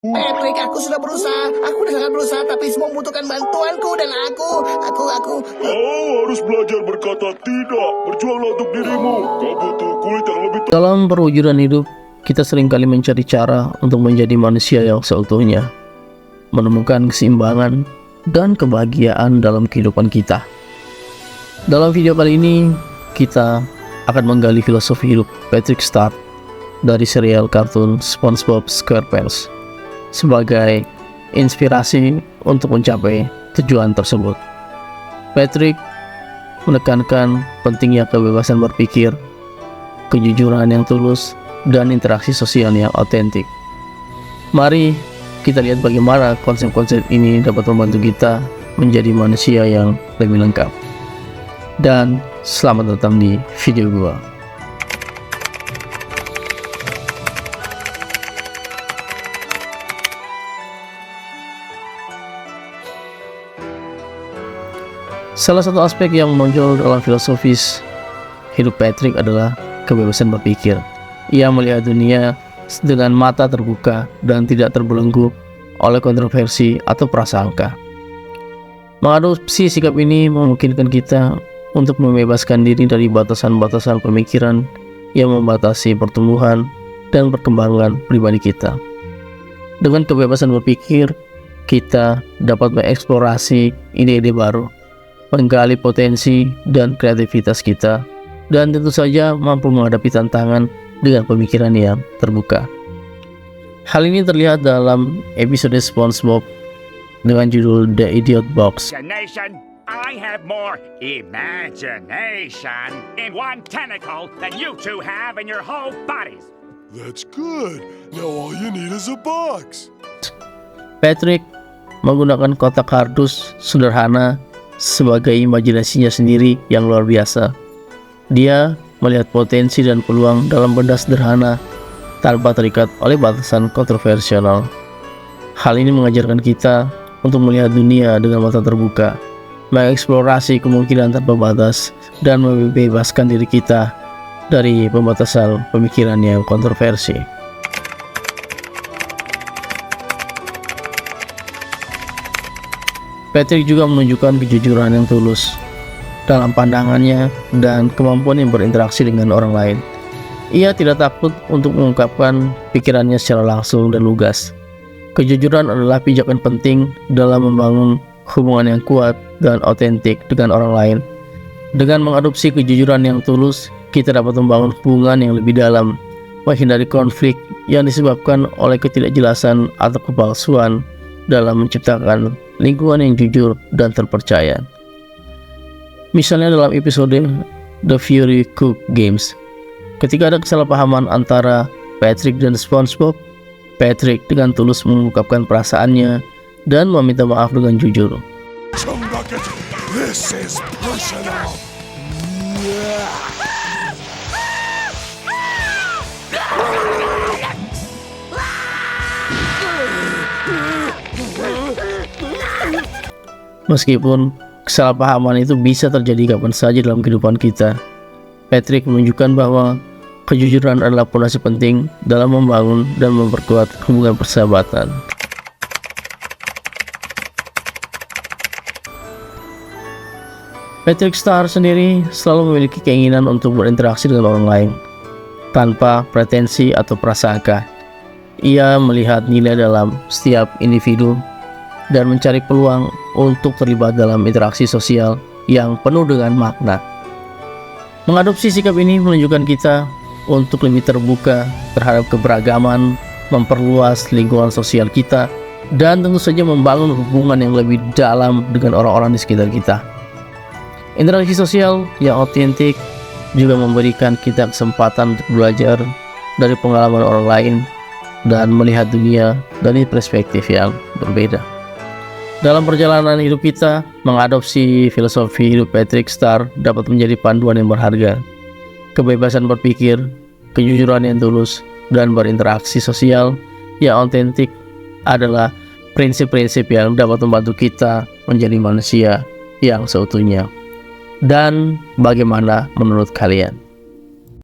Patrick, aku sudah berusaha. Aku sudah sangat berusaha, tapi semua membutuhkan bantuanku dan aku. Kau harus belajar berkata tidak. Berjuanglah untuk dirimu. Kau butuh kulit yang lebih Dalam perwujudan hidup, kita seringkali mencari cara untuk menjadi manusia yang seutuhnya, menemukan keseimbangan dan kebahagiaan dalam kehidupan kita. Dalam video kali ini, kita akan menggali filosofi hidup Patrick Star dari serial kartun SpongeBob SquarePants sebagai inspirasi untuk mencapai tujuan tersebut. Patrick menekankan pentingnya kebebasan berpikir, kejujuran yang tulus, dan interaksi sosial yang otentik. Mari kita lihat bagaimana konsep-konsep ini dapat membantu kita menjadi manusia yang lebih lengkap. Dan selamat datang di video gua. Salah satu aspek yang menonjol dalam filosofis hidup Patrick adalah kebebasan berpikir. Ia melihat dunia dengan mata terbuka dan tidak terbelenggu oleh kontroversi atau prasangka. Mengadopsi sikap ini memungkinkan kita untuk membebaskan diri dari batasan-batasan pemikiran yang membatasi pertumbuhan dan perkembangan pribadi kita. Dengan kebebasan berpikir, kita dapat mengeksplorasi ide-ide baru, menggali potensi dan kreativitas kita, dan tentu saja mampu menghadapi tantangan dengan pemikiran yang terbuka. Hal ini terlihat dalam episode SpongeBob dengan judul The Idiot Box. I have more imagination in one tentacle than you two have in your whole bodies. That's good. Now all you need is a box. Patrick menggunakan kotak kardus sederhana sebagai imajinasinya sendiri yang luar biasa. Dia melihat potensi dan peluang dalam benda sederhana tanpa terikat oleh batasan kontroversial. Hal ini mengajarkan kita untuk melihat dunia dengan mata terbuka, mengeksplorasi kemungkinan tanpa batas, dan membebaskan diri kita dari pembatasan pemikiran yang kontroversi. Patrick juga menunjukkan kejujuran yang tulus dalam pandangannya dan kemampuan yang berinteraksi dengan orang lain. Ia tidak takut untuk mengungkapkan pikirannya secara langsung dan lugas. Kejujuran adalah pijakan penting dalam membangun hubungan yang kuat dan otentik dengan orang lain. Dengan mengadopsi kejujuran yang tulus, kita dapat membangun hubungan yang lebih dalam, menghindari konflik yang disebabkan oleh ketidakjelasan atau kepalsuan dalam menciptakan lingkungan yang jujur dan terpercaya. Misalnya dalam episode The Fury Cook Games, ketika ada kesalahpahaman antara Patrick dan SpongeBob, Patrick dengan tulus mengungkapkan perasaannya dan meminta maaf dengan jujur. Chumbucket, this is personal. Meskipun kesalahpahaman itu bisa terjadi kapan saja dalam kehidupan kita, Patrick menunjukkan bahwa kejujuran adalah fondasi penting dalam membangun dan memperkuat hubungan persahabatan. Patrick Star sendiri selalu memiliki keinginan untuk berinteraksi dengan orang lain tanpa pretensi atau prasangka. Ia melihat nilai dalam setiap individu dan mencari peluang untuk terlibat dalam interaksi sosial yang penuh dengan makna. Mengadopsi sikap ini menunjukkan kita untuk lebih terbuka terhadap keberagaman, memperluas lingkungan sosial kita, dan tentu saja membangun hubungan yang lebih dalam dengan orang-orang di sekitar kita. Interaksi sosial yang otentik juga memberikan kita kesempatan untuk belajar dari pengalaman orang lain dan melihat dunia dari perspektif yang berbeda. Dalam perjalanan hidup kita, mengadopsi filosofi hidup Patrick Star dapat menjadi panduan yang berharga. Kebebasan berpikir, kejujuran yang tulus, dan berinteraksi sosial yang otentik adalah prinsip-prinsip yang dapat membantu kita menjadi manusia yang seutuhnya. Dan bagaimana menurut kalian?